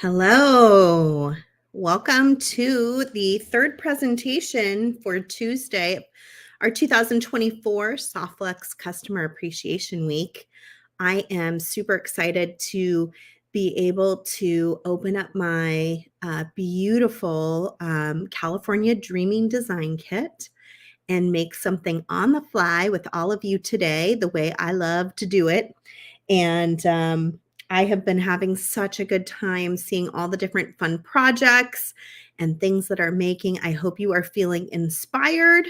Hello. Welcome to the third presentation for Tuesday, our 2024 Softflex Customer Appreciation Week. I am super excited to be able to open up my beautiful California Dreaming Design Kit and make something on the fly with all of you today, the way I love to do it. And I have been having such a good time seeing all the different fun projects and things that are making. I hope you are feeling inspired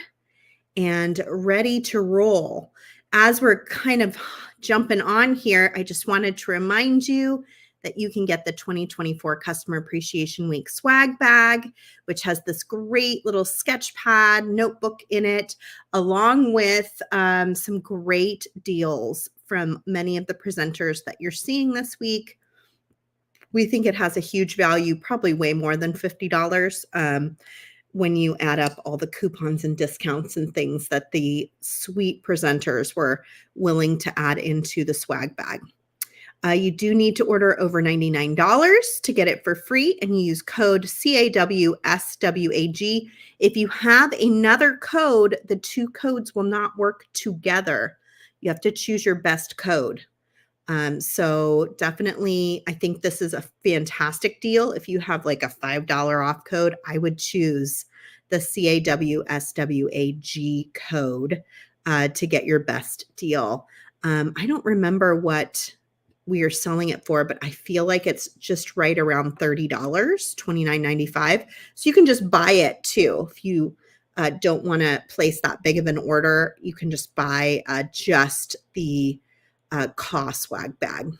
and ready to roll. As we're kind of jumping on here, I just wanted to remind you that you can get the 2024 Customer Appreciation Week swag bag, which has this great little sketch pad notebook in it, along with some great deals from many of the presenters that you're seeing this week. We think it has a huge value, probably way more than $50 when you add up all the coupons and discounts and things that the sweet presenters were willing to add into the swag bag. You do need to order over $99 to get it for free, and you use code CAWSWAG. If you have another code, the two codes will not work together. You have to choose your best code. So definitely, I think this is a fantastic deal. If you have like a $5 off code, I would choose the CAWSWAG code to get your best deal. I don't remember what we are selling it for, but I feel like it's just right around $30, $29.95. So you can just buy it too. If you don't want to place that big of an order, you can just buy just the CAW swag bag.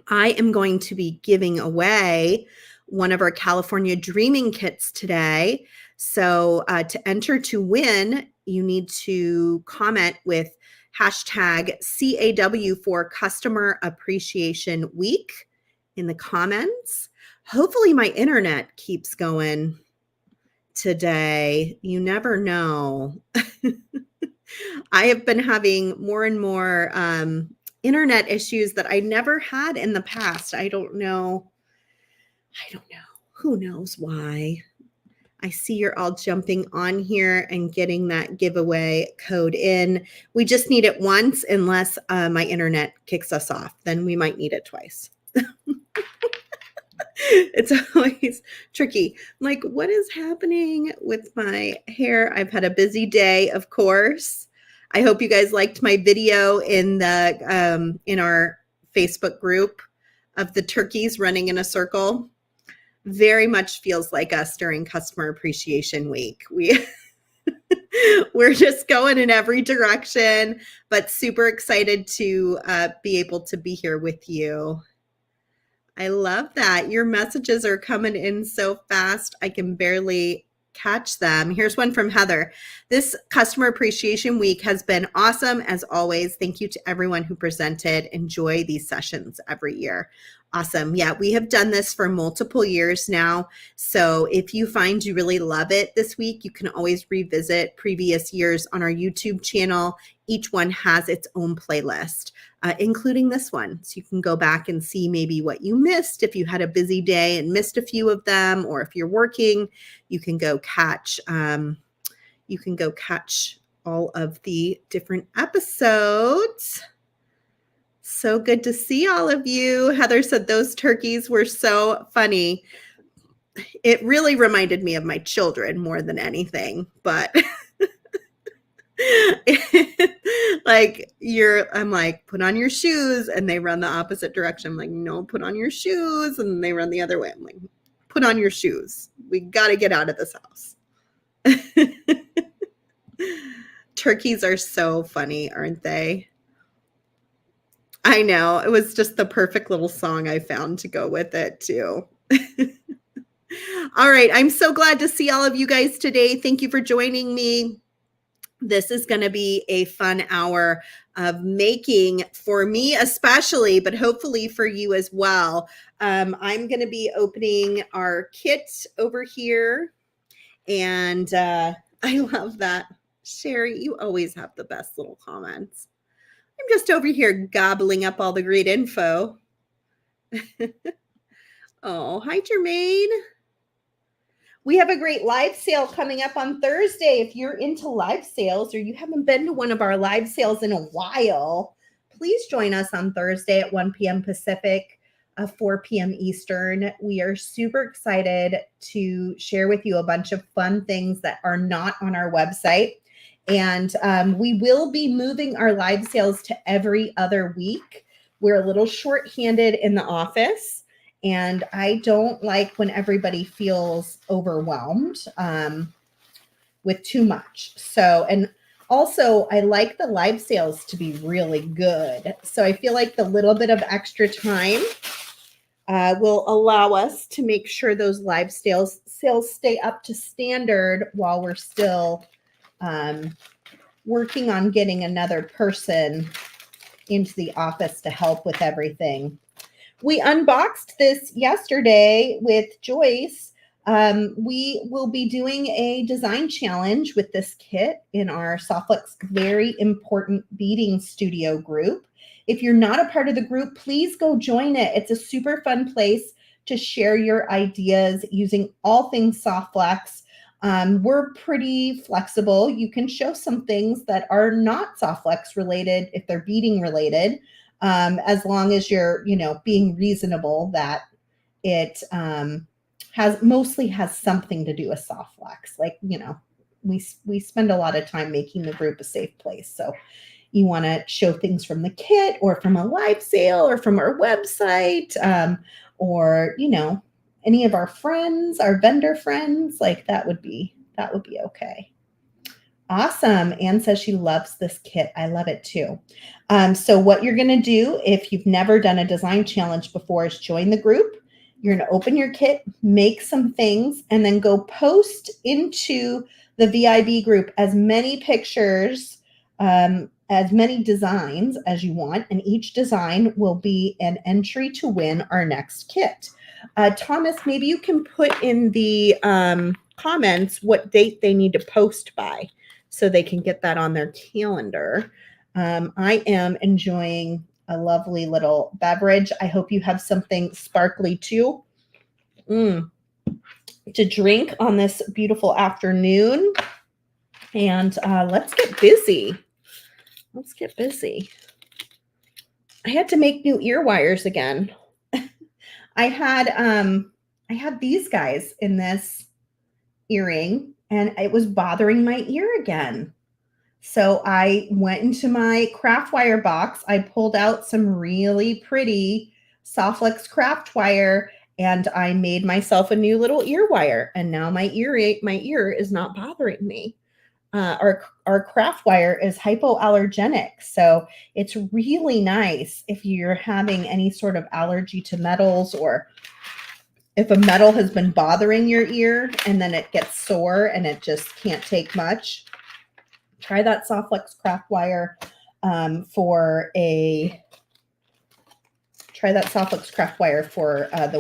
I am going to be giving away one of our California Dreaming kits today. So to enter to win, you need to comment with hashtag CAW for Customer Appreciation Week in the comments. Hopefully my internet keeps going today. You never know. I have been having more and more internet issues that I never had in the past. I don't know. Who knows why? I see you're all jumping on here and getting that giveaway code in. We just need it once unless my internet kicks us off. Then we might need it twice. It's always tricky. I'm like, what is happening with my hair? I've had a busy day, of course. I hope you guys liked my video in the in our Facebook group of the turkeys running in a circle. Very much feels like us during Customer Appreciation Week. We're just going in every direction, but super excited to be able to be here with you. I love that. Your messages are coming in so fast, I can barely catch them. Here's one from Heather. This Customer Appreciation Week has been awesome as always. Thank you to everyone who presented. Enjoy these sessions every year. Awesome. Yeah, we have done this for multiple years now. So if you find you really love it this week, you can always revisit previous years on our YouTube channel. Each one has its own playlist, including this one. So you can go back and see maybe what you missed if you had a busy day and missed a few of them, or if you're working, you can go catch all of the different episodes. So good to see all of you. Heather said those turkeys were so funny. It really reminded me of my children more than anything, but I'm like, put on your shoes, and they run the opposite direction. I'm like, no, put on your shoes, and they run the other way. I'm like, put on your shoes. We got to get out of this house. Turkeys are so funny, aren't they? I know. It was just the perfect little song I found to go with it too. All right. I'm so glad to see all of you guys today. Thank you for joining me. This is going to be a fun hour of making for me especially, but hopefully for you as well. I'm going to be opening our kit over here. And I love that. Sherry, you always have the best little comments. I'm just over here gobbling up all the great info. Oh, hi, Jermaine. We have a great live sale coming up on Thursday. If you're into live sales or you haven't been to one of our live sales in a while, please join us on Thursday at 1 p.m. Pacific, 4 p.m. Eastern. We are super excited to share with you a bunch of fun things that are not on our website. And we will be moving our live sales to every other week. We're a little short-handed in the office. And I don't like when everybody feels overwhelmed with too much. So, and also I like the live sales to be really good. So I feel like the little bit of extra time will allow us to make sure those live sales stay up to standard while we're still working on getting another person into the office to help with everything. We unboxed this yesterday with Joyce. We will be doing a design challenge with this kit in our Softflex Very Important Beading Studio group. If you're not a part of the group, please go join it. It's a super fun place to share your ideas using all things Softflex. We're pretty flexible. You can show some things that are not Softflex related if they're beading related. As long as you're, being reasonable that it mostly has something to do with Softflex. Like, we spend a lot of time making the group a safe place. So you want to show things from the kit or from a live sale or from our website or, any of our friends, our vendor friends, like that would be okay. Awesome. Anne says she loves this kit. I love it too. So what you're going to do if you've never done a design challenge before is join the group. You're going to open your kit, make some things, and then go post into the VIB group as many pictures, as many designs as you want. And each design will be an entry to win our next kit. Thomas, maybe you can put in the comments what date they need to post by, so they can get that on their calendar. I am enjoying a lovely little beverage. I hope you have something sparkly too to drink on this beautiful afternoon. And let's get busy. Let's get busy. I had to make new ear wires again. I had these guys in this earring and it was bothering my ear again. So I went into my craft wire box. I pulled out some really pretty Softflex craft wire and I made myself a new little ear wire. And now my ear is not bothering me. Our craft wire is hypoallergenic. So it's really nice if you're having any sort of allergy to metals, or if a metal has been bothering your ear and then it gets sore and it just can't take much. Try that Softflex craft wire for the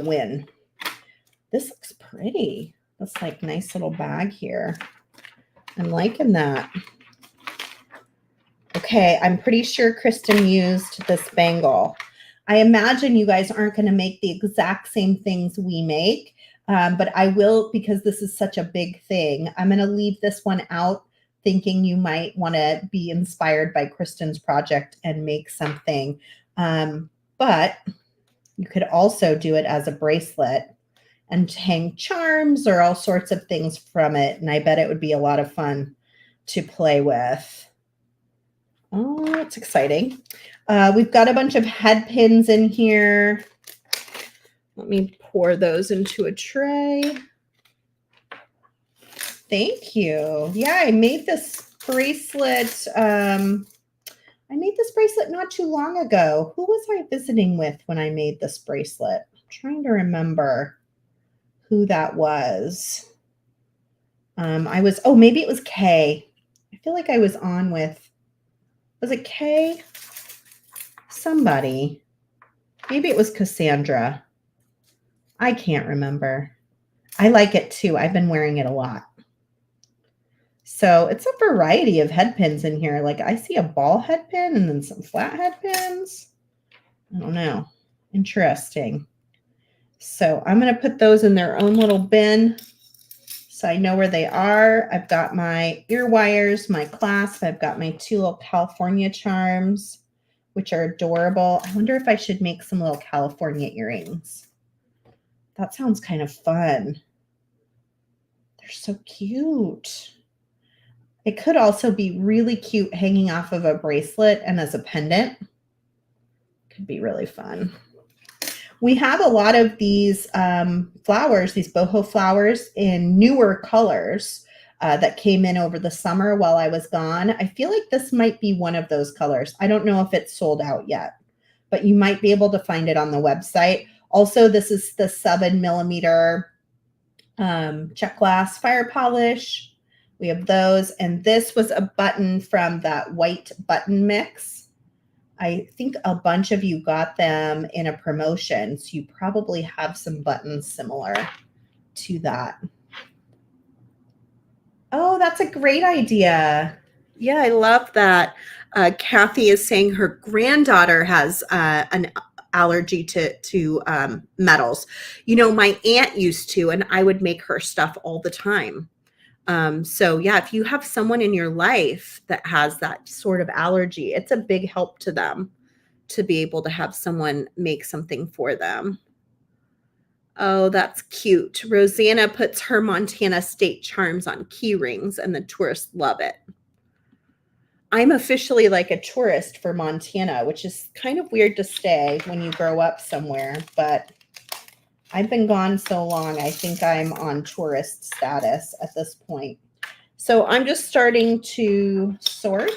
win. This looks pretty. That's like nice little bag here. I'm liking that. Okay, I'm pretty sure Kristen used this bangle. I imagine you guys aren't going to make the exact same things we make, but I will, because this is such a big thing. I'm going to leave this one out, thinking you might want to be inspired by Kristen's project and make something. But you could also do it as a bracelet and hang charms or all sorts of things from it. And I bet it would be a lot of fun to play with. Oh, that's exciting. We've got a bunch of head pins in here. Let me pour those into a tray. Thank you. Yeah, I made this bracelet. I made this bracelet not too long ago. Who was I visiting with when I made this bracelet? I'm trying to remember who that was. Maybe it was Kay. I feel like I was on with, was it Kay? Somebody. Maybe it was Cassandra. I can't remember. I like it too. I've been wearing it a lot. So it's a variety of head pins in here. Like I see a ball head pin and then some flat head pins. I don't know. Interesting. So I'm going to put those in their own little bin so I know where they are. I've got my ear wires, my clasp. I've got my 2 little California charms, which are adorable. I wonder if I should make some little California earrings. That sounds kind of fun. They're so cute. It could also be really cute hanging off of a bracelet and as a pendant. Could be really fun. We have a lot of these flowers, these boho flowers in newer colors that came in over the summer while I was gone. I feel like this might be one of those colors. I don't know if it's sold out yet, but you might be able to find it on the website. Also, this is the 7mm check glass fire polish. We have those. And this was a button from that white button mix. I think a bunch of you got them in a promotion, so you probably have some buttons similar to that. Oh, that's a great idea. Yeah, I love that. Kathy is saying her granddaughter has an allergy to metals. You know, my aunt used to, and I would make her stuff all the time. So yeah, if you have someone in your life that has that sort of allergy, it's a big help to them to be able to have someone make something for them. Oh, that's cute. Rosanna puts her Montana state charms on key rings and the tourists love it. I'm officially like a tourist for Montana, which is kind of weird to say when you grow up somewhere, but I've been gone so long, I think I'm on tourist status at this point. So I'm just starting to sort.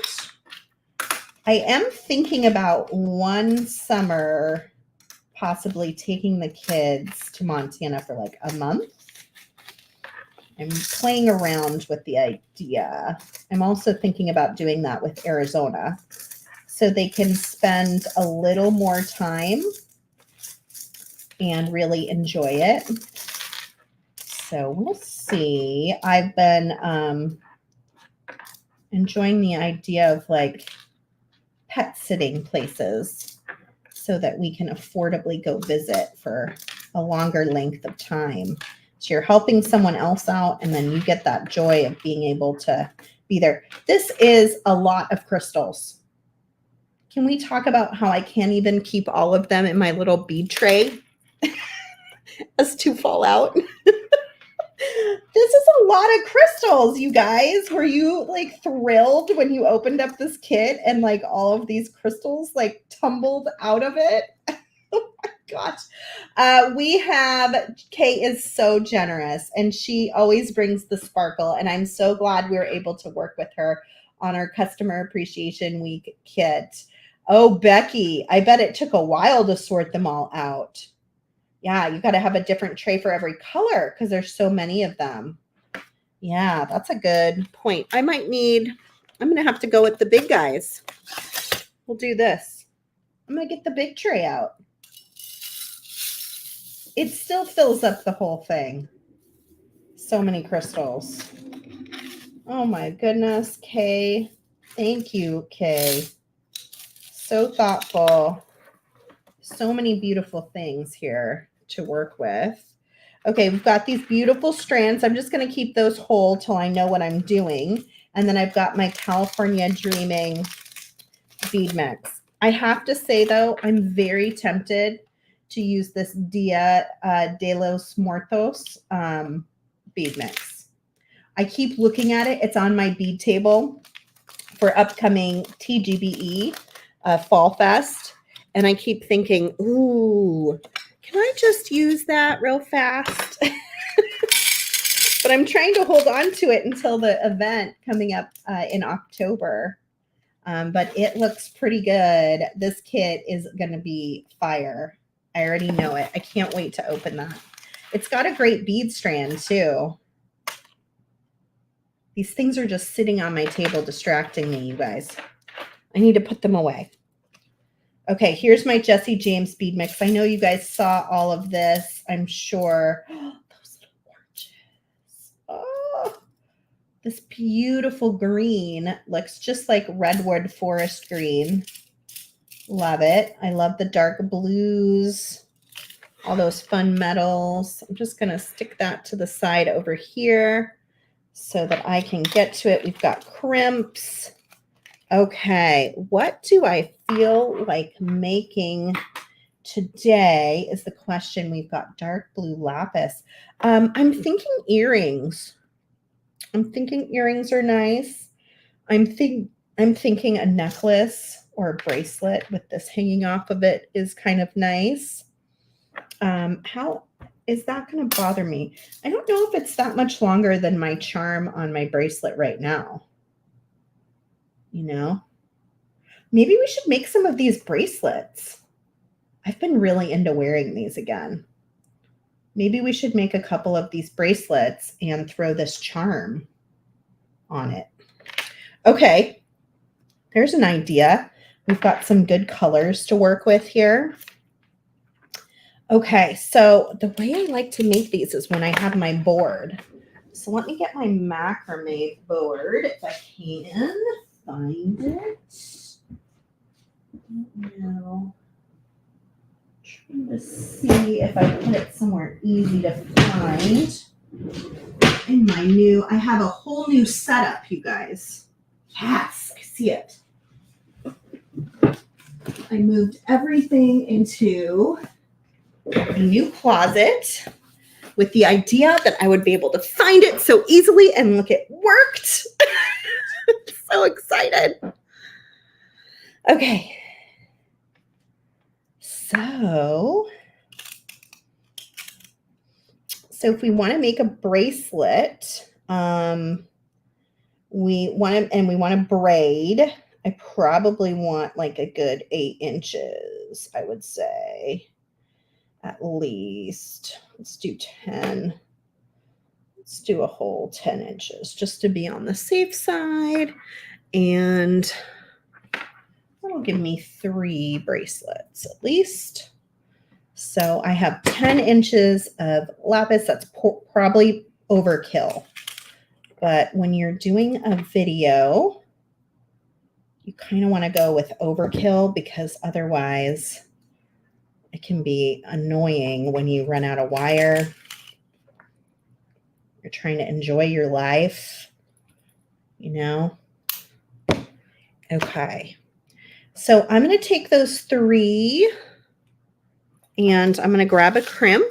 I am thinking about one summer possibly taking the kids to Montana for like a month. I'm playing around with the idea. I'm also thinking about doing that with Arizona so they can spend a little more time and really enjoy it. So we'll see. I've been enjoying the idea of like pet sitting places so that we can affordably go visit for a longer length of time. So you're helping someone else out and then you get that joy of being able to be there. This is a lot of crystals. Can we talk about how I can't even keep all of them in my little bead tray as to fall out? This is a lot of crystals, you guys. Were you like thrilled when you opened up this kit and like all of these crystals like tumbled out of it? Oh my gosh. We have, Kay is so generous and she always brings the sparkle. And I'm so glad we were able to work with her on our Customer Appreciation Week kit. Oh, Becky, I bet it took a while to sort them all out. Yeah, you got to have a different tray for every color because there's so many of them. Yeah, that's a good point. I'm going to have to go with the big guys. We'll do this. I'm going to get the big tray out. It still fills up the whole thing. So many crystals. Oh my goodness, Kay. Thank you, Kay. So thoughtful. So many beautiful things here to work with. Okay, we've got these beautiful strands. I'm just going to keep those whole till I know what I'm doing. And then I've got my California Dreaming bead mix. I have to say, though, I'm very tempted to use this Dia de los Muertos bead mix. I keep looking at it. It's on my bead table for upcoming TGBE Fall Fest. And I keep thinking, ooh, can I just use that real fast? But I'm trying to hold on to it until the event coming up in October. But it looks pretty good. This kit is going to be fire. I already know it. I can't wait to open that. It's got a great bead strand too. These things are just sitting on my table distracting me, you guys. I need to put them away. Okay, here's my Jesse James bead mix. I know you guys saw all of this, I'm sure. Oh, those little oranges. Oh, this beautiful green looks just like redwood forest green. Love it. I love the dark blues. all those fun metals. I'm just going to stick that to the side over here so that I can get to it. We've got crimps. Okay, what do I feel like making today is the question. We've got dark blue lapis. I'm thinking earrings. I'm thinking earrings are nice. I'm thinking a necklace or a bracelet with this hanging off of it is kind of nice. How is that going to bother me? I don't know if it's that much longer than my charm on my bracelet right now. You know, maybe we should make some of these bracelets. I've been really into wearing these again. Maybe we should make a couple of these bracelets and throw this charm on it. Okay, there's an idea. We've got some good colors to work with here. Okay, so the way I like to make these is when I have my board. So let me get my macrame board if I can find it. Now, trying to see if I put it somewhere easy to find. In my new, I have a whole new setup, you guys. Yes, I see it. I moved everything into a new closet with the idea that I would be able to find it so easily, and look, it worked. So excited. Okay. So if we want to make a bracelet, we want to braid. I probably want like a good 8 inches, I would say, at least. Let's do 10. Let's do a whole 10 inches just to be on the safe side. And that'll give me 3 bracelets at least. So I have 10 inches of lapis. That's probably overkill. But when you're doing a video, you kind of want to go with overkill, because otherwise it can be annoying when you run out of wire. You're trying to enjoy your life, you know? Okay. So I'm going to take those 3 and I'm going to grab a crimp.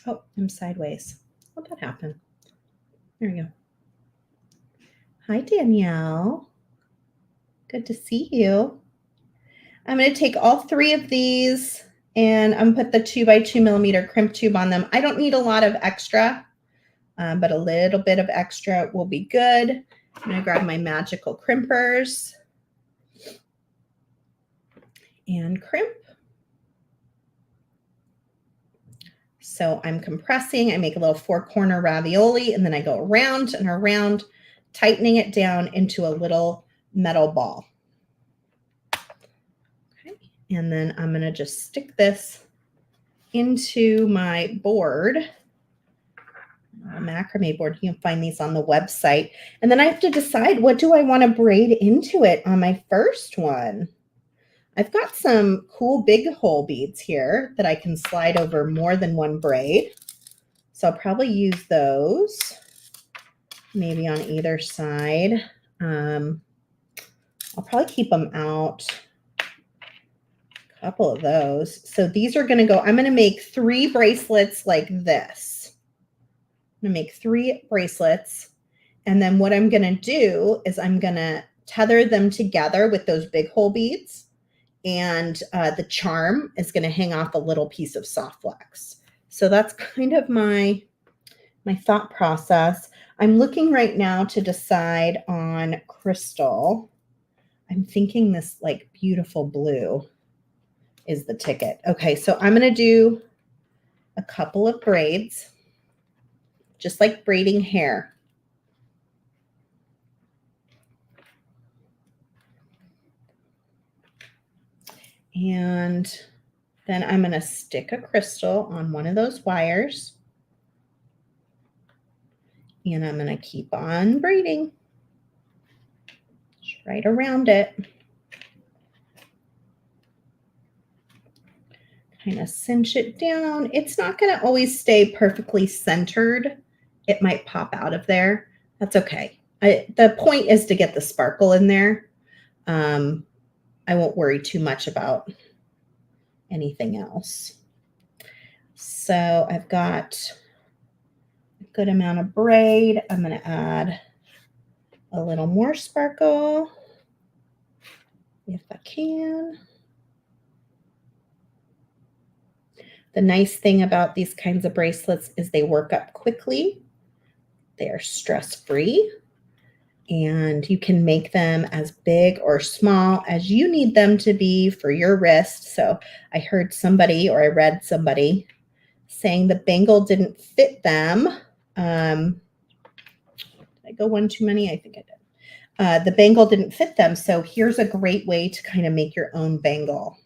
Oh, I'm sideways. How'd that happen? There we go. Hi, Danielle. Good to see you. I'm going to take all 3 of these and I'm going to put the 2x2 millimeter crimp tube on them. I don't need a lot of extra, but a little bit of extra will be good. I'm going to grab my magical crimpers and crimp. So I'm compressing. I make a little 4-corner ravioli, and then I go around and around, tightening it down into a little metal ball. Okay. And then I'm going to just stick this into my board, a macrame board. You can find these on the website. And then I have to decide, what do I want to braid into it on my first one? I've got some cool big hole beads here that I can slide over more than one braid. So I'll probably use those maybe on either side. I'll probably keep them out. A couple of those. So these are going to go, I'm going to make 3 bracelets like this. I'm going to make 3 bracelets. And then what I'm going to do is I'm going to tether them together with those big hole beads. And the charm is going to hang off a little piece of soft flex. So that's kind of my thought process. I'm looking right now to decide on crystal. I'm thinking this like beautiful blue is the ticket. Okay, so I'm going to do a couple of braids, just like braiding hair. And then I'm going to stick a crystal on one of those wires. And I'm going to keep on braiding just right around it. Kind of cinch it down. It's not going to always stay perfectly centered. It might pop out of there. That's okay. The point is to get the sparkle in there. I won't worry too much about anything else. So I've got a good amount of braid. I'm going to add a little more sparkle if I can. The nice thing about these kinds of bracelets is they work up quickly. They are stress-free, and you can make them as big or small as you need them to be for your wrist. So I heard somebody, or I read somebody saying the bangle didn't fit them. Did I go one too many? I think I did. The bangle didn't fit them. So here's a great way to kind of make your own bangle.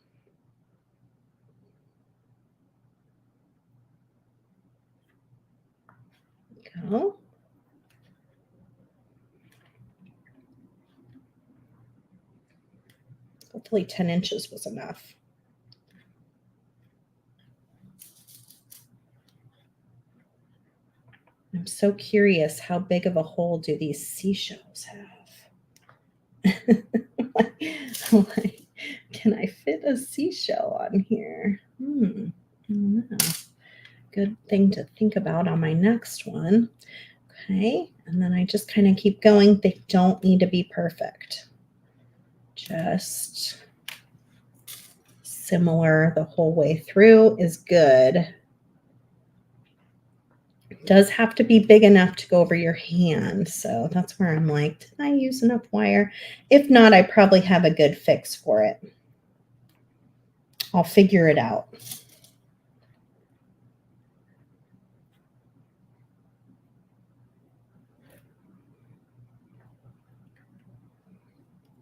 Go. Hopefully 10 inches was enough. I'm so curious, how big of a hole do these seashells have? Like, can I fit a seashell on here? I don't know. Good thing to think about on my next one. Okay, and then I just kind of keep going. They don't need to be perfect. Just similar the whole way through is good. It does have to be big enough to go over your hand. So that's where I'm like, did I use enough wire? If not, I probably have a good fix for it. I'll figure it out.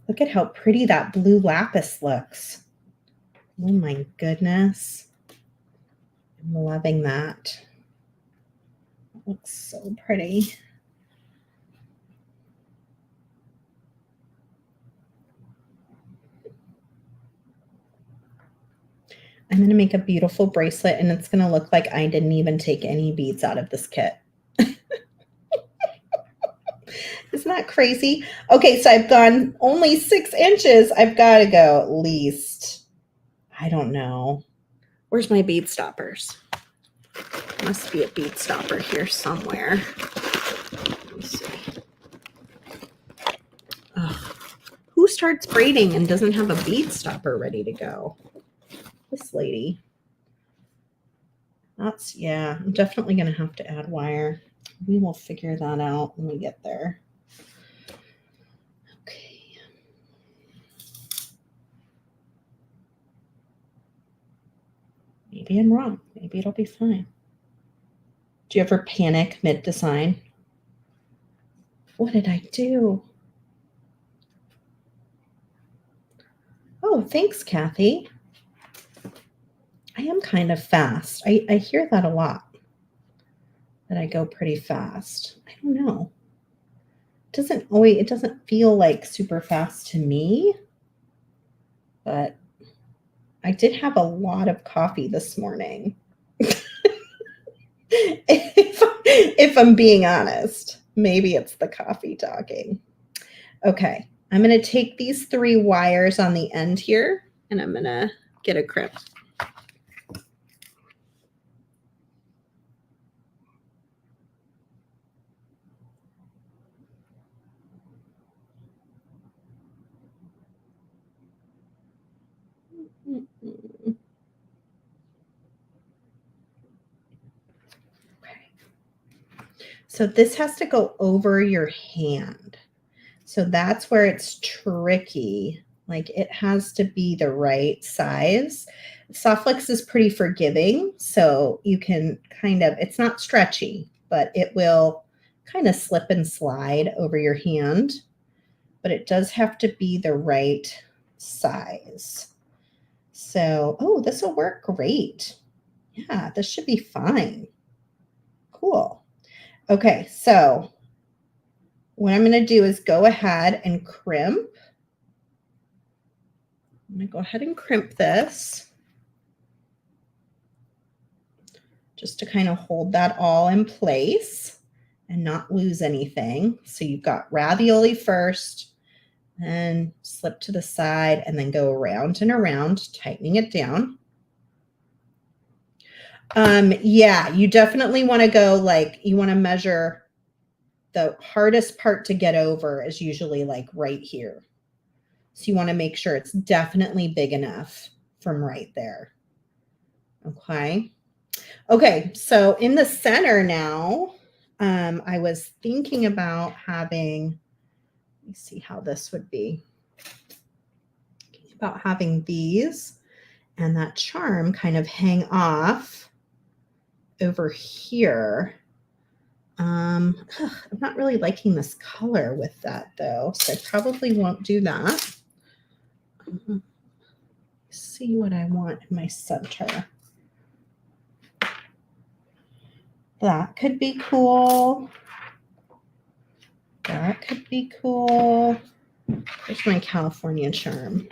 Look at how pretty that blue lapis looks. Oh my goodness. I'm loving that. It looks so pretty. I'm going to make a beautiful bracelet, and it's going to look like I didn't even take any beads out of this kit. Isn't that crazy? Okay, so I've gone only 6 inches. I've got to go at least, I don't know. Where's my bead stoppers? Must be a bead stopper here somewhere. Let me see. Ugh. Who starts braiding and doesn't have a bead stopper ready to go? This lady. Yeah, I'm definitely going to have to add wire. We will figure that out when we get there. Okay. Maybe I'm wrong. Maybe it'll be fine. Do you ever panic mid-design? What did I do? Oh, thanks, Kathy. I am kind of fast. I hear that a lot, that I go pretty fast. I don't know. It doesn't feel like super fast to me, but I did have a lot of coffee this morning. if I'm being honest, maybe it's the coffee talking. Okay, I'm going to take these 3 wires on the end here, and I'm going to get a crimp. Okay. So this has to go over your hand. So that's where it's tricky. Like, it has to be the right size. Softflex is pretty forgiving, so you can it's not stretchy, but it will kind of slip and slide over your hand. But it does have to be the right size. So, oh, this will work great. Yeah, this should be fine. Cool. Okay, so what I'm going to do is go ahead and crimp. I'm going to go ahead and crimp this just to kind of hold that all in place and not lose anything. So you've got ravioli first, and slip to the side, and then go around and around, tightening it down. Yeah, you definitely want to go like, you want to measure the hardest part to get over is usually like right here. So you want to make sure it's definitely big enough from right there. Okay. Okay. So in the center now, I was thinking about having, let me see how this would be. About having these and that charm kind of hang off over here. I'm not really liking this color with that though, so I probably won't do that. See what I want in my center. That could be cool. That could be cool. There's my California charm.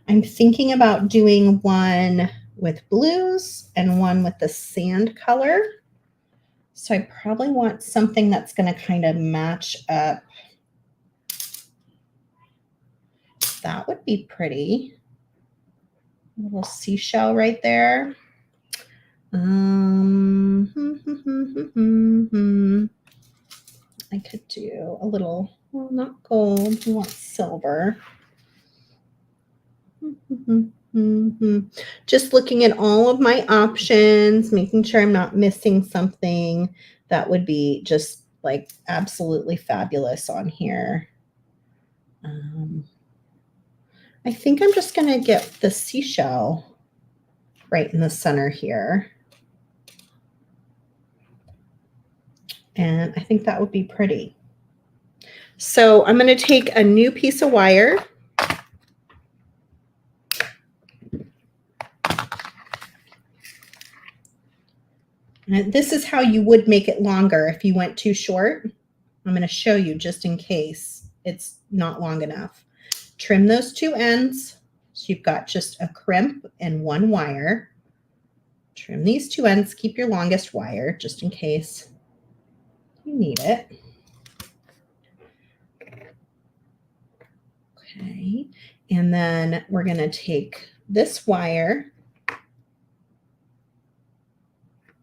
I'm thinking about doing one with blues and one with the sand color. So I probably want something that's going to kind of match up. That would be pretty. A little seashell right there. I could do a little, well, not gold, we want silver. Just looking at all of my options, making sure I'm not missing something that would be just like absolutely fabulous on here. I think I'm just going to get the seashell right in the center here. And I think that would be pretty. So I'm going to take a new piece of wire. And this is how you would make it longer if you went too short. I'm going to show you just in case it's not long enough. Trim those two ends. So you've got just a crimp and one wire. Trim these two ends. Keep your longest wire just in case you need it. Okay. And then we're going to take this wire.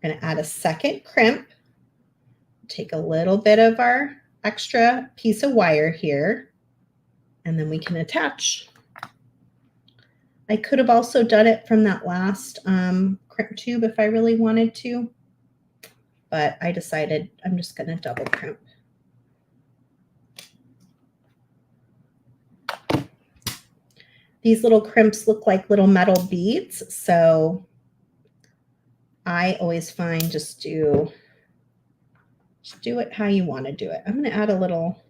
We're going to add a second crimp. Take a little bit of our extra piece of wire here, and then we can attach. I could have also done it from that last crimp tube if I really wanted to, but I decided I'm just going to double crimp. These little crimps look like little metal beads, so I always find just do it how you want to do it. I'm going to add a little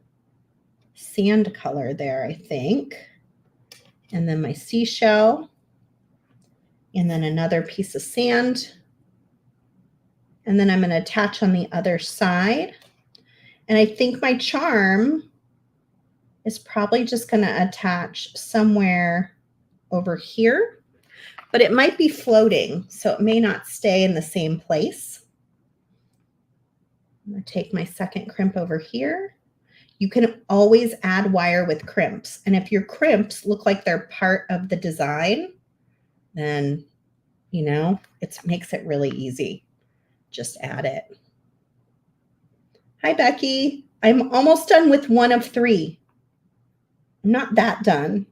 sand color there, I think. And then my seashell. And then another piece of sand. And then I'm going to attach on the other side. And I think my charm is probably just going to attach somewhere over here. But it might be floating, so it may not stay in the same place. I'm going to take my second crimp over here. You can always add wire with crimps. And if your crimps look like they're part of the design, then, you know, it makes it really easy. Just add it. Hi, Becky. I'm almost done with one of three. I'm not that done.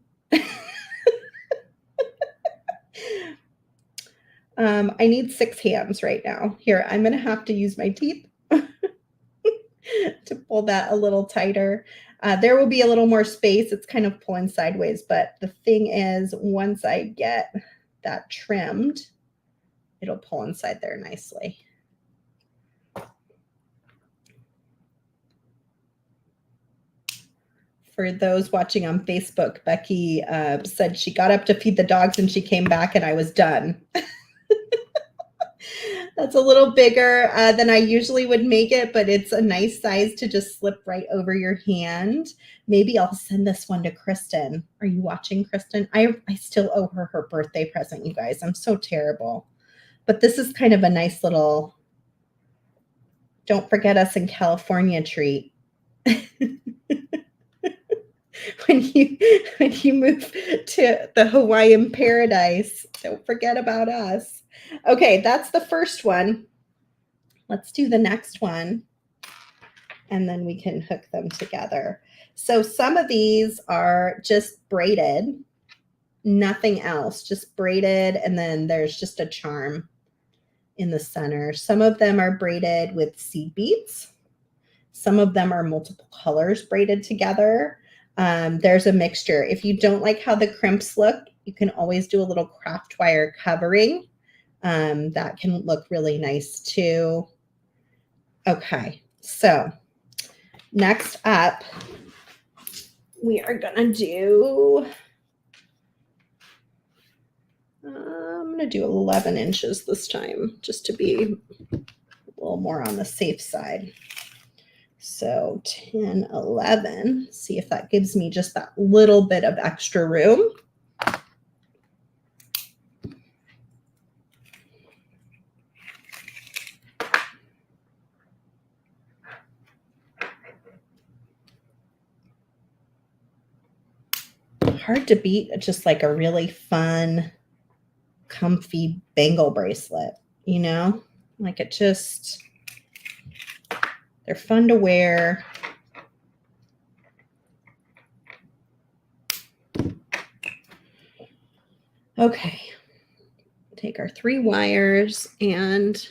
I need 6 hands right now. Here, I'm going to have to use my teeth to pull that a little tighter. There will be a little more space. It's kind of pulling sideways, but the thing is, once I get that trimmed, it'll pull inside there nicely. For those watching on Facebook, Becky said she got up to feed the dogs and she came back and I was done. It's a little bigger than I usually would make it, but it's a nice size to just slip right over your hand. Maybe I'll send this one to Kristen. Are you watching, Kristen? I still owe her her birthday present, you guys. I'm so terrible. But this is kind of a nice little, don't forget us in California treat. when you move to the Hawaiian paradise, don't forget about us. Okay, that's the first one. Let's do the next one, and then we can hook them together. So some of these are just braided, nothing else, just braided, and then there's just a charm in the center. Some of them are braided with seed beads. Some of them are multiple colors braided together. There's a mixture. If you don't like how the crimps look, you can always do a little craft wire covering. That can look really nice too. Okay, so next up, we are gonna do, I'm gonna do 11 inches this time, just to be a little more on the safe side. So 10, 11, see if that gives me just that little bit of extra room. Hard to beat just like a really fun, comfy bangle bracelet, you know? Like it just, they're fun to wear. Okay, take our 3 wires and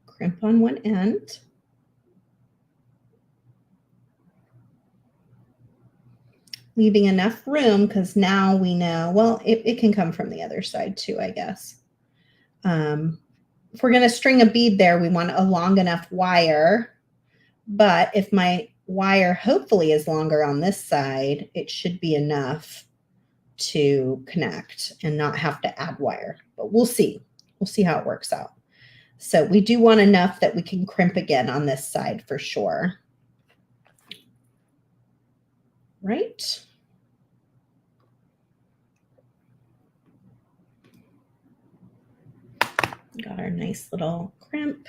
crimp on one end. Leaving enough room because now we know, well, it can come from the other side too, I guess. If we're going to string a bead there, we want a long enough wire. But if my wire hopefully is longer on this side, it should be enough to connect and not have to add wire. But we'll see. We'll see how it works out. So we do want enough that we can crimp again on this side for sure. Right? Got our nice little crimp.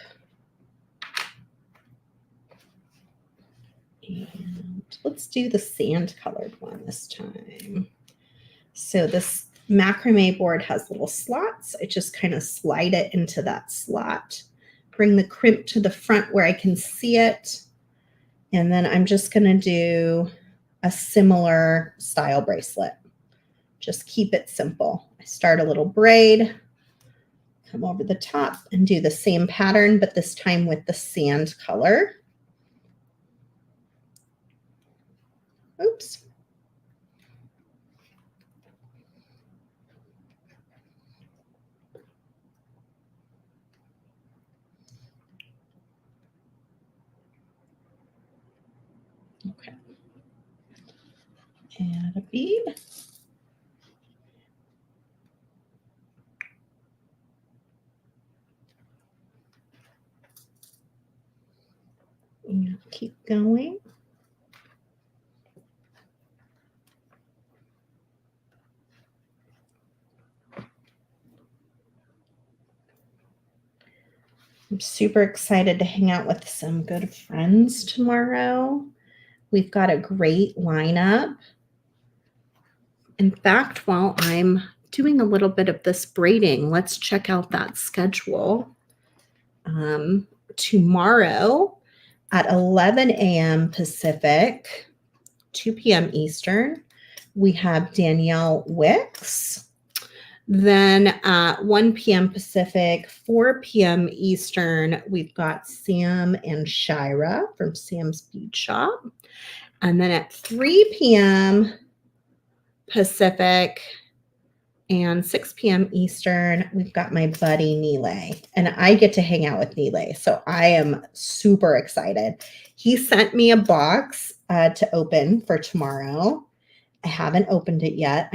And let's do the sand colored one this time. So this macrame board has little slots. I just kind of slide it into that slot, bring the crimp to the front where I can see it. And then I'm just going to do a similar style bracelet. Just keep it simple. I start a little braid, come over the top and do the same pattern, but this time with the sand color. Oops. Okay. Add a bead. And keep going. I'm super excited to hang out with some good friends tomorrow. We've got a great lineup. In fact, while I'm doing a little bit of this braiding, let's check out that schedule. Tomorrow at 11 a.m. Pacific, 2 p.m. Eastern, we have Danielle Wicks. Then at 1 p.m. Pacific, 4 p.m. Eastern, we've got Sam and Shira from Sam's Bead Shop. And then at 3 p.m. Pacific and 6 p.m. Eastern, we've got my buddy Nile. And I get to hang out with Nile. So I am super excited. He sent me a box to open for tomorrow. I haven't opened it yet.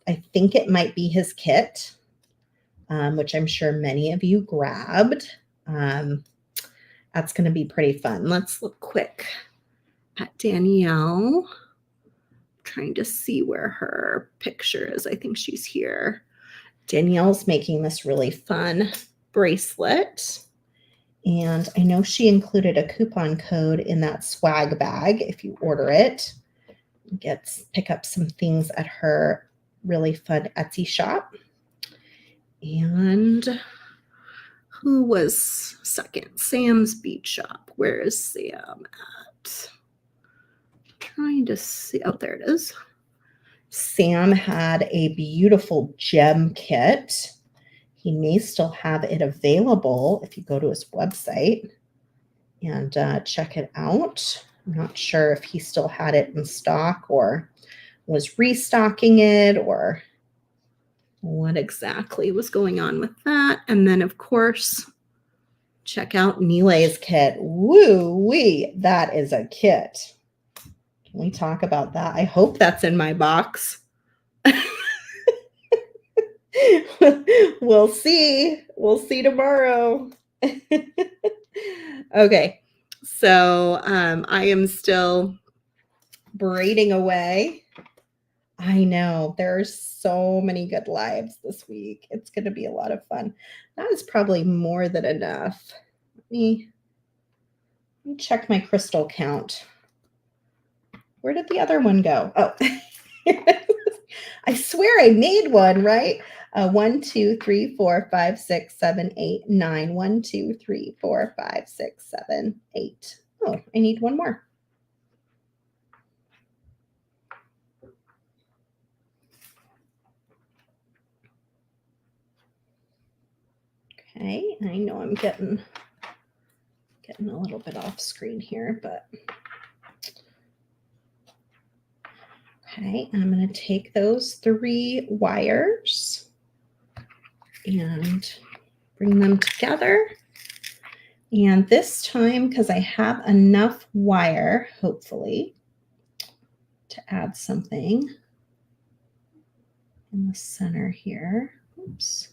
I think it might be his kit which I'm sure many of you grabbed. That's going to be pretty fun. Let's look quick at Danielle. Trying to see where her picture is. I think she's here. Danielle's making this really fun bracelet. And I know she included a coupon code in that swag bag if you order it. Pick up some things at her really fun Etsy shop. And who was second? Sam's Bead Shop. Where is Sam at? Trying to see. Oh, there it is. Sam had a beautiful gem kit. He may still have it available if you go to his website and check it out. I'm not sure if he still had it in stock or was restocking it or what exactly was going on with that. And then, of course, check out Nilay's kit. Woo-wee, that is a kit. Can we talk about that? I hope that's in my box. We'll see. We'll see tomorrow. Okay, so I am still braiding away. I know there's so many good lives this week. It's going to be a lot of fun. That is probably more than enough. Let me check my crystal count. Where did the other one go? Oh, I swear I made one, right? 1, 2, 3, 4, 5, 6, 7, 8, 9. 1, 2, 3, 4, 5, 6, 7, 8. Oh, I need one more. Okay, I know I'm getting a little bit off screen here, but okay, I'm going to take those 3 wires and bring them together. And this time, because I have enough wire, hopefully, to add something in the center here. Oops.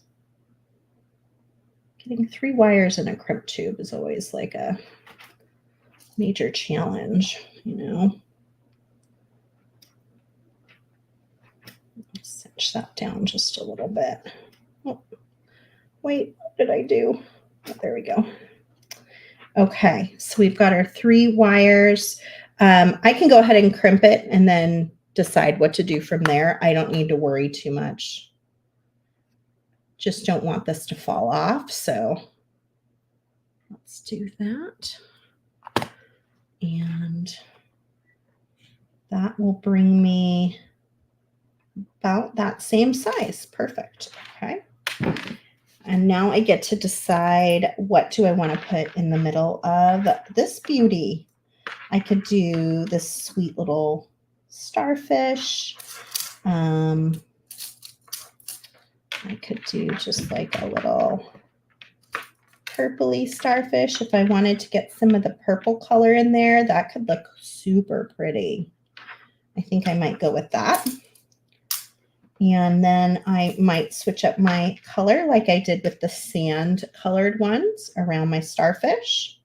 Getting 3 wires in a crimp tube is always like a major challenge, you know. Cinch that down just a little bit. Oh, wait, what did I do? Oh, there we go. Okay, so we've got our 3 wires. I can go ahead and crimp it and then decide what to do from there. I don't need to worry too much. Just don't want this to fall off, so let's do that. And that will bring me about that same size. Perfect. Okay. And now I get to decide what do I want to put in the middle of this beauty. I could do this sweet little starfish. I could do just like a little purpley starfish. If I wanted to get some of the purple color in there, that could look super pretty. I think I might go with that. And then I might switch up my color like I did with the sand colored ones around my starfish.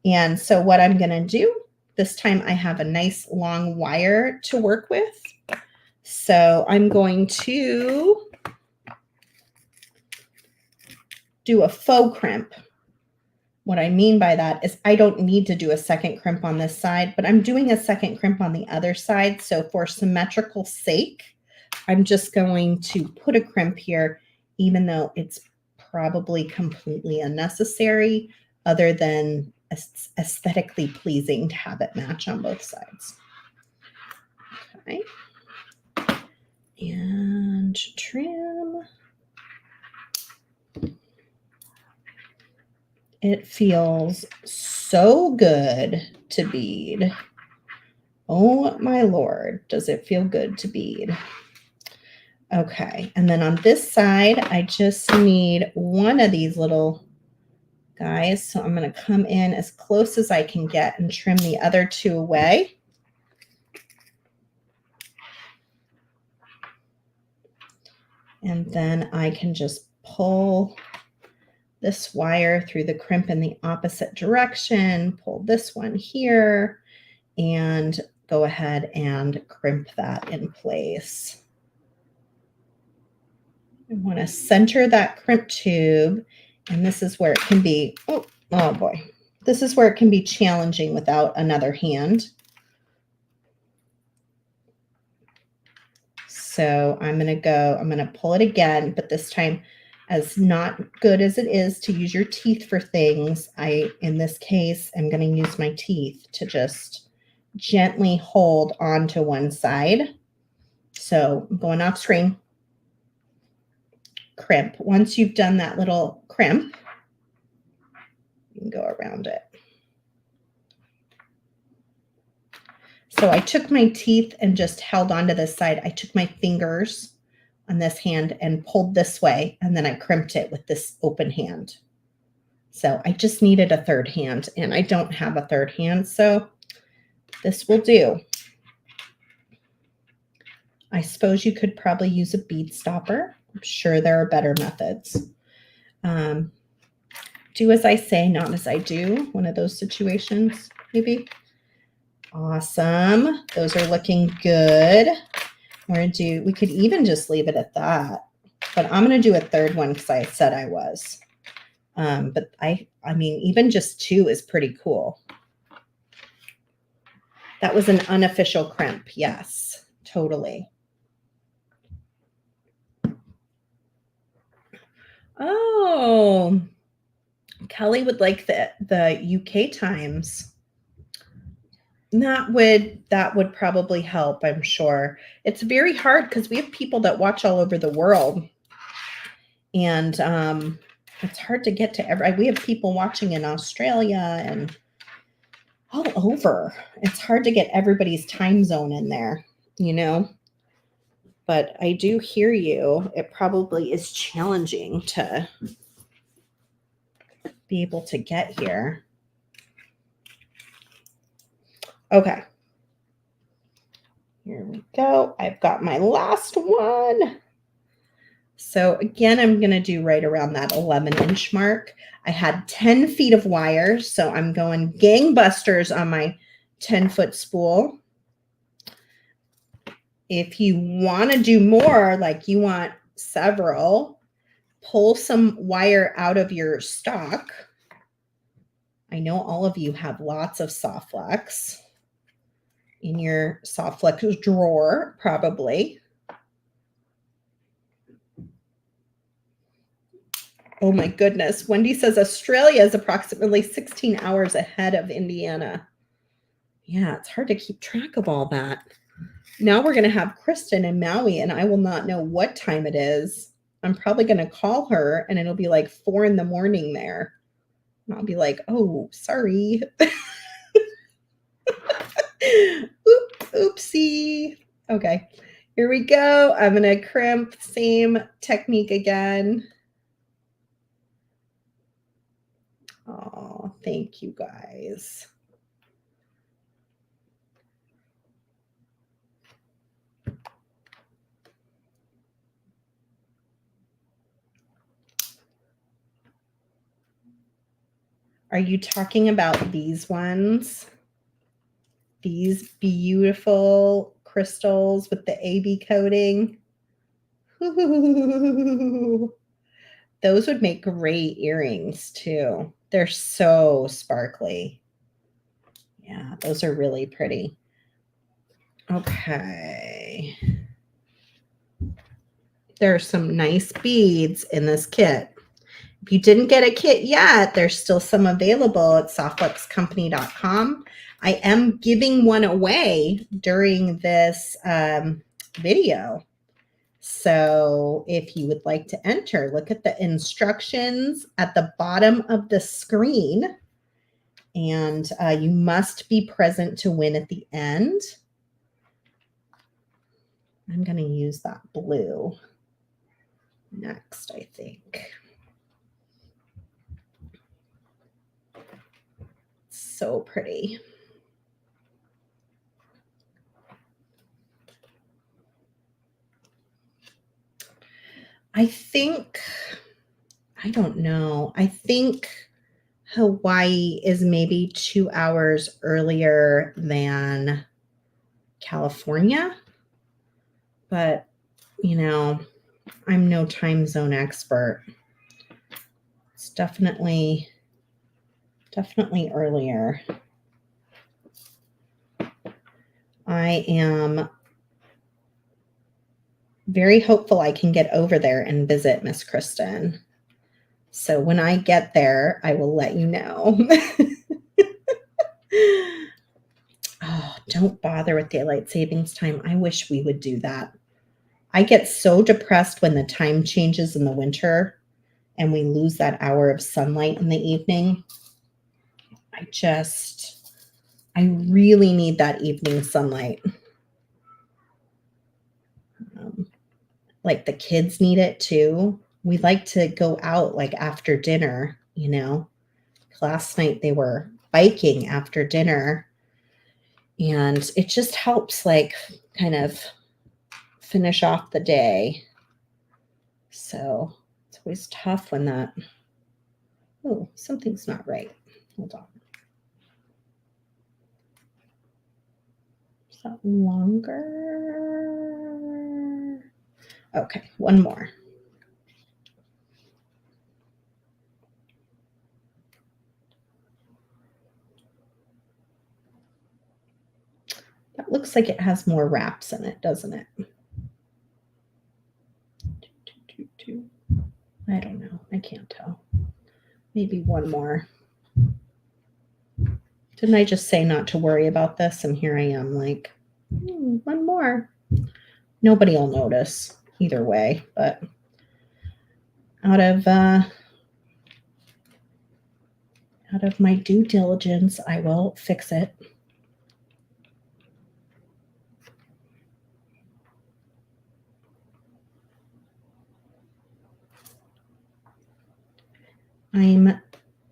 And so what I'm going to do, this time I have a nice long wire to work with. So I'm going to do a faux crimp. What I mean by that is I don't need to do a second crimp on this side, but I'm doing a second crimp on the other side. So for symmetrical sake, I'm just going to put a crimp here, even though it's probably completely unnecessary, other than aesthetically pleasing to have it match on both sides. Okay. And trim. It feels so good to bead. Oh my Lord, does it feel good to bead? Okay, and then on this side, I just need one of these little guys. So I'm going to come in as close as I can get and trim the other 2 away. And then I can just pull this wire through the crimp in the opposite direction, pull this one here, and go ahead and crimp that in place. I want to center that crimp tube, and this is where it can be, oh boy, this is where it can be challenging without another hand. So I'm going to pull it again, but this time, as not good as it is to use your teeth for things, in this case, I'm going to use my teeth to just gently hold onto one side. So I'm going off screen. Crimp. Once you've done that little crimp, you can go around it. So I took my teeth and just held onto this side. I took my fingers on this hand and pulled this way, and then I crimped it with this open hand. So I just needed a third hand, and I don't have a third hand, so this will do. I suppose you could probably use a bead stopper. I'm sure there are better methods. Do as I say, not as I do. One of those situations, maybe. Awesome. Those are looking good. We could even just leave it at that. But I'm going to do a third one because I said I was. But I mean, even just 2 is pretty cool. That was an unofficial crimp. Yes, totally. Oh, Kelly would like the UK times. That would probably help, I'm sure. It's very hard because we have people that watch all over the world. And it's hard to get to we have people watching in Australia and all over. It's hard to get everybody's time zone in there, you know. But I do hear you. It probably is challenging to be able to get here. Okay. Here we go. I've got my last one. So again, I'm going to do right around that 11-inch mark. I had 10 feet of wire, so I'm going gangbusters on my 10-foot spool. If you want to do more, like you want several, pull some wire out of your stock. I know all of you have lots of soft flex in your soft flex drawer, probably. Oh my goodness. Wendy says Australia is approximately 16 hours ahead of Indiana. Yeah, it's hard to keep track of all that. Now we're going to have Kristen in Maui, and I will not know what time it is. I'm probably going to call her, and it'll be like 4 in the morning there. And I'll be like, oh, sorry. Oopsie. Okay, here we go. I'm going to crimp, same technique again. Oh, thank you guys. Are you talking about these ones? These beautiful crystals with the AB coating? Ooh. Those would make great earrings too. They're so sparkly. Yeah, those are really pretty. Okay. There are some nice beads in this kit. If you didn't get a kit yet, there's still some available at softflexcompany.com. I am giving one away during this video. So if you would like to enter, look at the instructions at the bottom of the screen. And you must be present to win at the end. I'm going to use that blue next, I think. So pretty. I think I don't know. I think Hawaii is maybe 2 hours earlier than California, but, you know, I'm no time zone expert. It's definitely earlier. I am very hopeful I can get over there and visit Miss Kristen. So when I get there, I will let you know. Oh, don't bother with daylight savings time. I wish we would do that. I get so depressed when the time changes in the winter and we lose that hour of sunlight in the evening. I really need that evening sunlight. Like the kids need it too. We like to go out like after dinner, you know. Last night they were biking after dinner, and it just helps like kind of finish off the day. So it's always tough when that, oh, something's not right. Hold on. Is that longer? Okay, one more. That looks like it has more wraps in it, doesn't it? I don't know. I can't tell. Maybe one more. Didn't I just say not to worry about this? And here I am like, one more. Nobody will notice either way, but out of my due diligence, I will fix it. I'm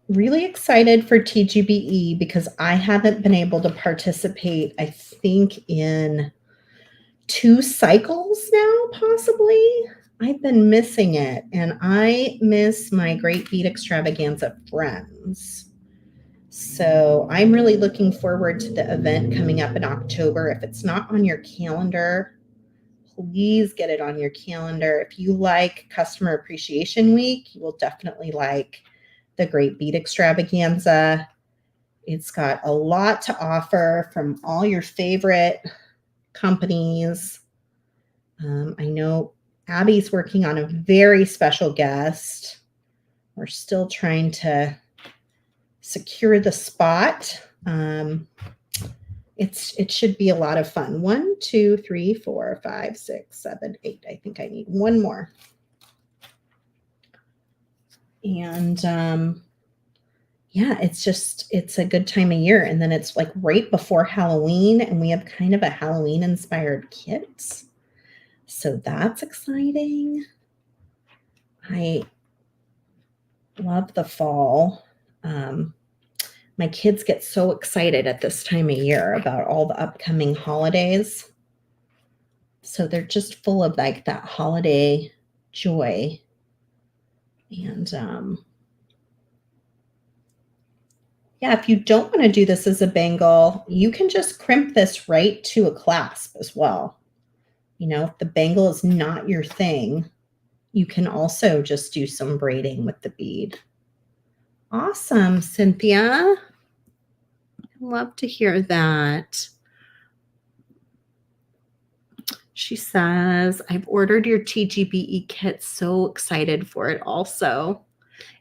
really excited for TGBE because I haven't been able to participate, I think, in 2 cycles now, possibly. I've been missing it, and I miss my Great Bead Extravaganza friends. So I'm really looking forward to the event coming up in October. If it's not on your calendar, please get it on your calendar. If you like Customer Appreciation Week, you will definitely like the Great Bead Extravaganza. It's got a lot to offer from all your favorite companies. I know Abby's working on a very special guest. We're still trying to secure the spot. It should be a lot of fun. 1, 2, 3, 4, 5, 6, 7, 8. I think I need one more. And yeah, it's a good time of year. And then it's like right before Halloween, and we have kind of a Halloween inspired kit. So that's exciting. I love the fall. My kids get so excited at this time of year about all the upcoming holidays. So they're just full of like that holiday joy. And yeah, if you don't want to do this as a bangle, you can just crimp this right to a clasp as well. You know, if the bangle is not your thing, you can also just do some braiding with the bead. Awesome, Cynthia. Love to hear that. She says, I've ordered your TGBE kit. So excited for it also.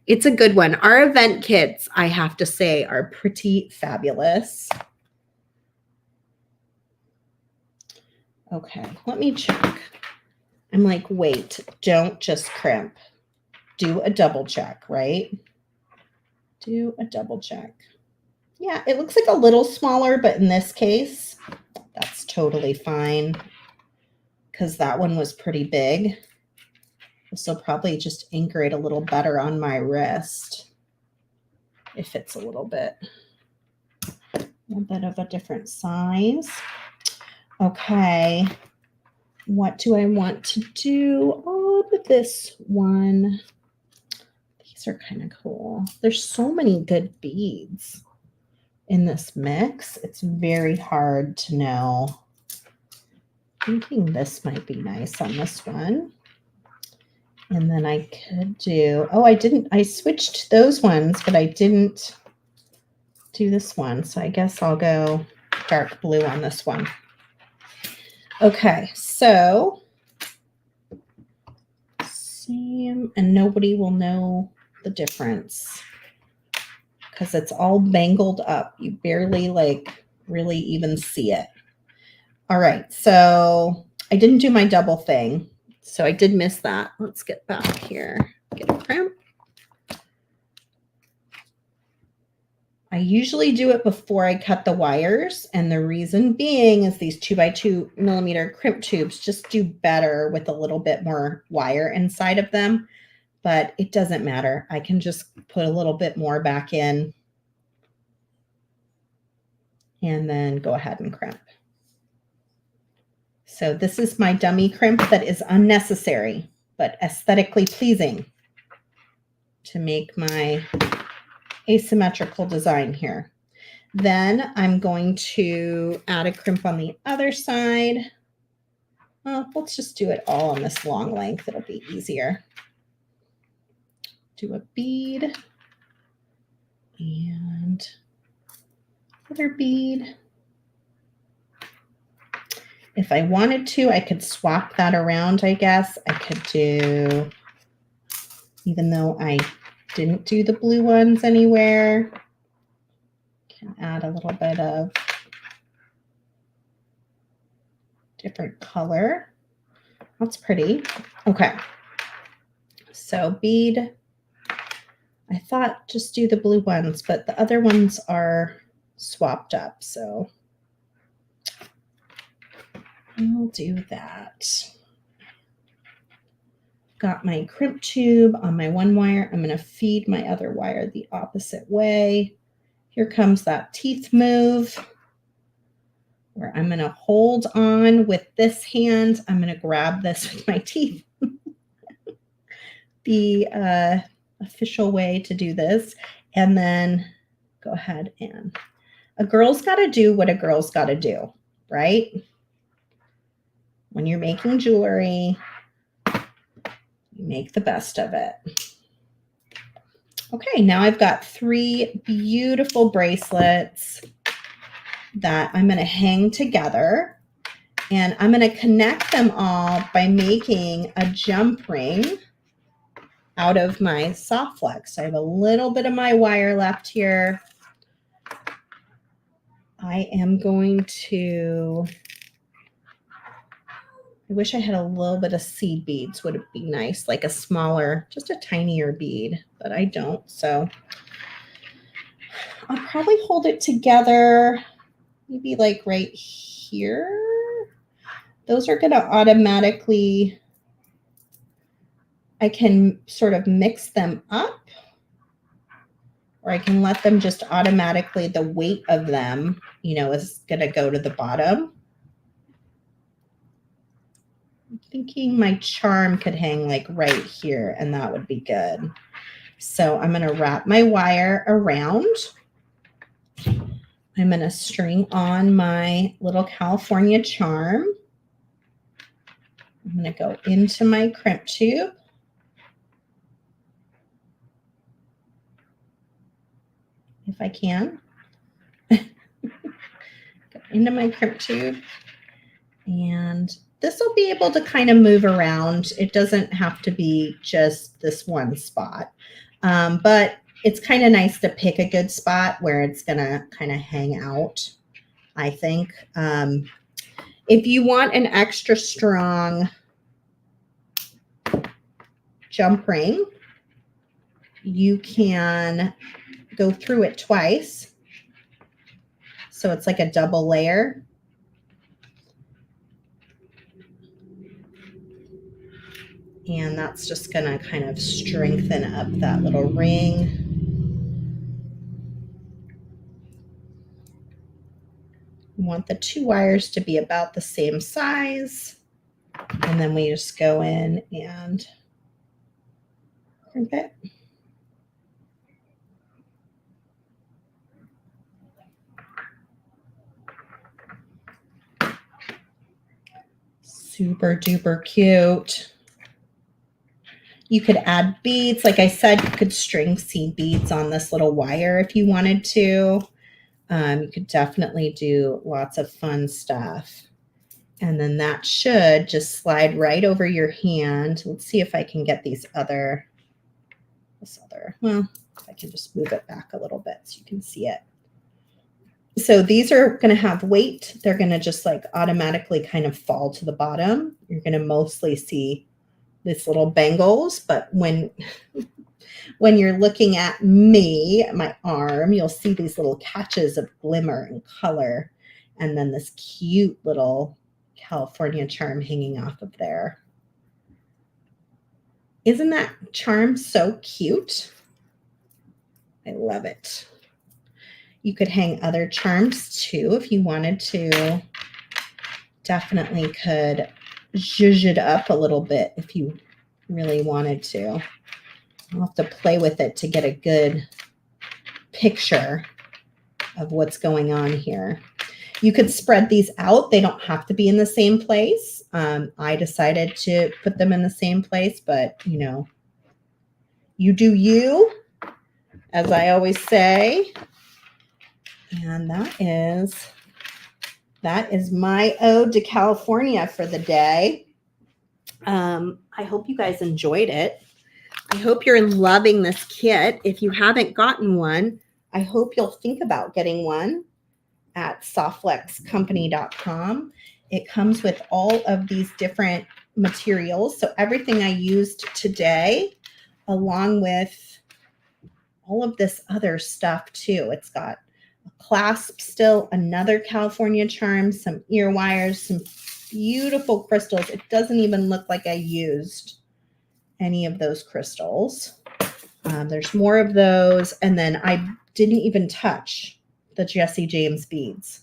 It's a good one. Our event kits, I have to say, are pretty fabulous. Okay, let me check. I'm like, wait, don't just crimp. Do a double check, right? Do a double check. Yeah, it looks like a little smaller, but in this case, that's totally fine because that one was pretty big. This will probably just anchor it a little better on my wrist if it's a little bit of a different size. Okay, what do I want to do on this one? These are kind of cool. There's so many good beads in this mix. It's very hard to know. I'm thinking this might be nice on this one. And then I could do, oh, I switched those ones, but I didn't do this one. So I guess I'll go dark blue on this one. Okay, so same, and nobody will know the difference because it's all bangled up. You barely like really even see it. All right, so I didn't do my double thing. So I did miss that. Let's get back here. Get a crimp. I usually do it before I cut the wires. And the reason being is these 2x2 millimeter crimp tubes just do better with a little bit more wire inside of them. But it doesn't matter. I can just put a little bit more back in and then go ahead and crimp. So this is my dummy crimp that is unnecessary, but aesthetically pleasing to make my asymmetrical design here. Then I'm going to add a crimp on the other side. Well, let's just do it all on this long length. It'll be easier. Do a bead and another bead. If I wanted to, I could swap that around, I guess. I could do, even though I didn't do the blue ones anywhere, can add a little bit of different color. That's pretty. Okay. So bead, I thought just do the blue ones, but the other ones are swapped up. So I'll do that. Got my crimp tube on my one wire. I'm going to feed my other wire the opposite way. Here comes that teeth move where I'm going to hold on with this hand. I'm going to grab this with my teeth. The official way to do this. And then go ahead and a girl's got to do what a girl's got to do, right? When you're making jewelry, you make the best of it. Okay, now I've got 3 beautiful bracelets that I'm going to hang together, and I'm going to connect them all by making a jump ring out of my soft flex. So I have a little bit of my wire left here. I am going to, I wish I had a little bit of seed beads, would be nice, like a smaller, just a tinier bead, but I don't. So I'll probably hold it together, maybe like right here. Those are going to automatically, I can sort of mix them up, or I can let them just automatically, the weight of them, you know, is going to go to the bottom. I'm thinking my charm could hang like right here, and that would be good. So I'm going to wrap my wire around. I'm going to string on my little California charm. I'm going to go into my crimp tube. If I can. Go into my crimp tube. And this will be able to kind of move around. It doesn't have to be just this one spot. But it's kind of nice to pick a good spot where it's going to kind of hang out, I think. If you want an extra strong jump ring, you can go through it twice. So it's like a double layer. And that's just going to kind of strengthen up that little ring. You want the 2 wires to be about the same size. And then we just go in and crimp it. Super duper cute. You could add beads. Like I said, you could string seed beads on this little wire if you wanted to. You could definitely do lots of fun stuff. And then that should just slide right over your hand. Let's see if I can get this other, well, if I can just move it back a little bit so you can see it. So these are going to have weight. They're going to just like automatically kind of fall to the bottom. You're going to mostly see these little bangles, but when you're looking at me, my arm, you'll see these little catches of glimmer and color, and then this cute little California charm hanging off of there. Isn't that charm so cute? I love it. You could hang other charms too if you wanted to. Definitely could zhuzh it up a little bit if you really wanted to. I'll have to play with it to get a good picture of what's going on here. You could spread these out. They don't have to be in the same place. I decided to put them in the same place, but you know, you do you, as I always say. And that is my ode to California for the day. I hope you guys enjoyed it. I hope you're loving this kit. If you haven't gotten one, I hope you'll think about getting one at softflexcompany.com. It comes with all of these different materials. So everything I used today, along with all of this other stuff too. It's got a clasp still, another California charm, some ear wires, some beautiful crystals. It doesn't even look like I used any of those crystals. There's more of those. And then I didn't even touch the Jesse James beads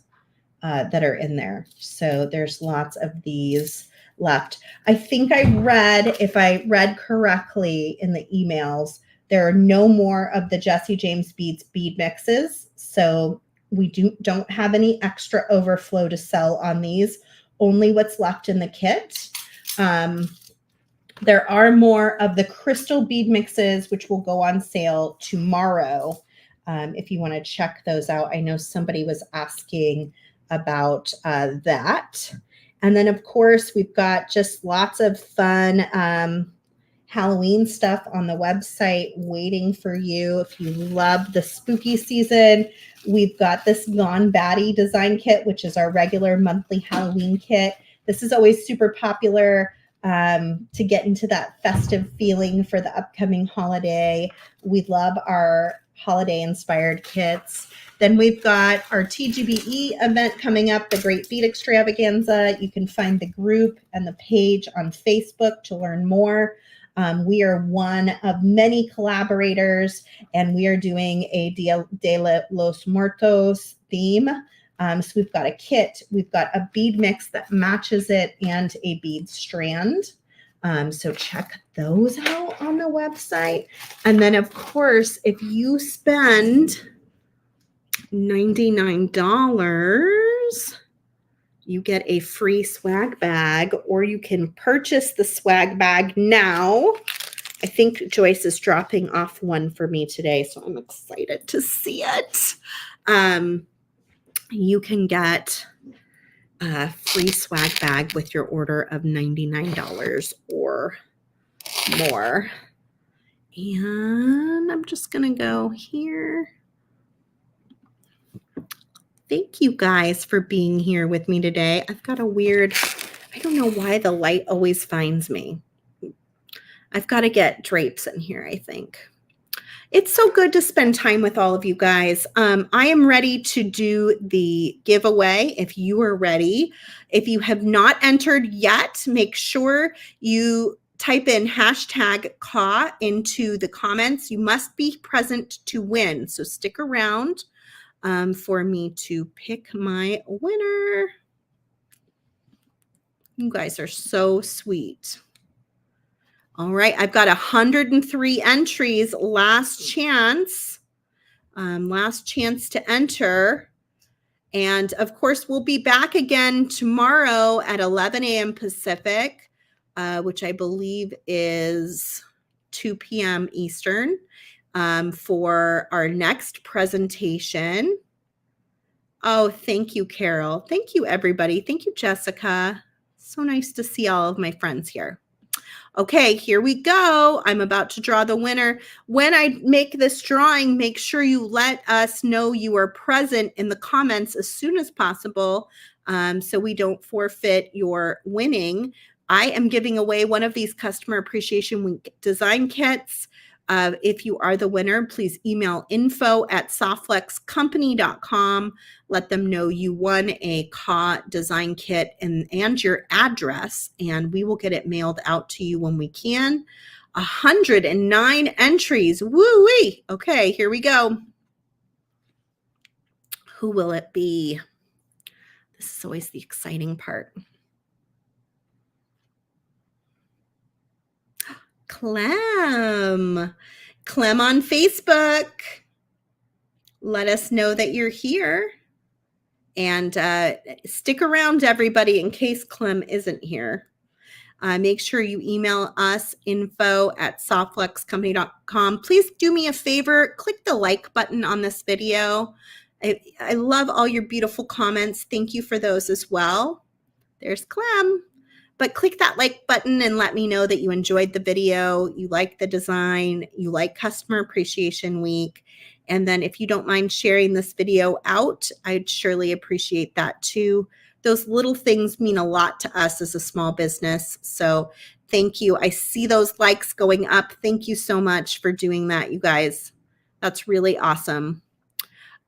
that are in there. So there's lots of these left. I think I read, if I read correctly in the emails, there are no more of the Jesse James beads bead mixes. So we don't have any extra overflow to sell on these, only what's left in the kit. There are more of the crystal bead mixes, which will go on sale tomorrow. If you want to check those out. I know somebody was asking about that. And then, of course, we've got just lots of fun Halloween stuff on the website waiting for you. If you love the spooky season, we've got this Gone Batty design kit, which is our regular monthly Halloween kit. This is always super popular to get into that festive feeling for the upcoming holiday. We love our holiday inspired kits. Then we've got our TGBE event coming up, the Great Bead Extravaganza. You can find the group and the page on Facebook to learn more. We are one of many collaborators, and we are doing a Dia de los Muertos theme. So we've got a kit, we've got a bead mix that matches it, and a bead strand. So check those out on the website. And then, of course, if you spend $99, you get a free swag bag, or you can purchase the swag bag now. I think Joyce is dropping off one for me today, so I'm excited to see it. You can get a free swag bag with your order of $99 or more. And I'm just going to go here. Thank you guys for being here with me today. I've got a weird, I don't know why the light always finds me. I've got to get drapes in here, I think. It's so good to spend time with all of you guys. I am ready to do the giveaway if you are ready. If you have not entered yet, make sure you type in hashtag CAW into the comments. You must be present to win. So stick around for me to pick my winner. You guys are so sweet. All right, I've got 103 entries. Last chance to enter. And of course, we'll be back again tomorrow at 11 a.m. Pacific, which I believe is 2 p.m. Eastern, for our next presentation. Oh, thank you, Carol. Thank you, everybody. Thank you, Jessica. So nice to see all of my friends here. Okay, here we go. I'm about to draw the winner. When I make this drawing, make sure you let us know you are present in the comments as soon as possible, so we don't forfeit your winning. I am giving away one of these Customer Appreciation Week design kits. If you are the winner, please email info@softflexcompany.com. Let them know you won a CAW design kit and your address, and we will get it mailed out to you when we can. 109 entries. Woo-wee. Okay, here we go. Who will it be? This is always the exciting part. Clem. Clem on Facebook. Let us know that you're here. And stick around, everybody, in case Clem isn't here. Make sure you email us info@softflexcompany.com. Please do me a favor, click the like button on this video. I love all your beautiful comments. Thank you for those as well. There's Clem. But click that like button and let me know that you enjoyed the video, you like the design, you like Customer Appreciation Week. And then if you don't mind sharing this video out, I'd surely appreciate that too. Those little things mean a lot to us as a small business. So thank you. I see those likes going up. Thank you so much for doing that, you guys. That's really awesome.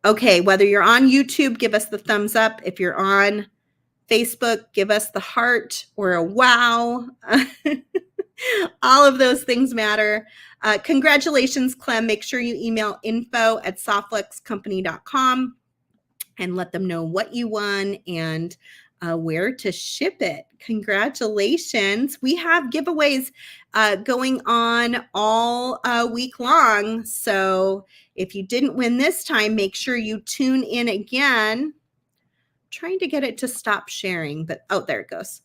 Okay, whether you're on YouTube, give us the thumbs up. If you're on Facebook, give us the heart or a wow. All of those things matter. Congratulations, Clem. Make sure you email info@softflexcompany.com and let them know what you won and where to ship it. Congratulations. We have giveaways going on all week long. So if you didn't win this time, make sure you tune in again. Trying to get it to stop sharing, but oh, there it goes.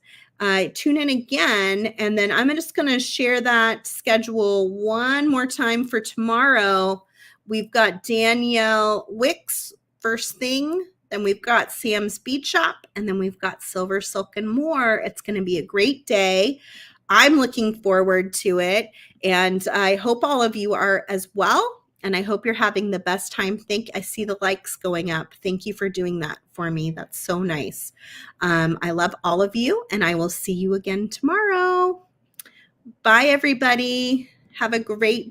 Tune in again, and then I'm just going to share that schedule one more time for tomorrow. We've got Danielle Wicks first thing, then we've got Sam's Bead Shop, and then we've got Silver Silk and more. It's going to be a great day. I'm looking forward to it, and I hope all of you are as well. And I hope you're having the best time. I see the likes going up. Thank you for doing that for me. That's so nice. I love all of you, and I will see you again tomorrow. Bye, everybody. Have a great day.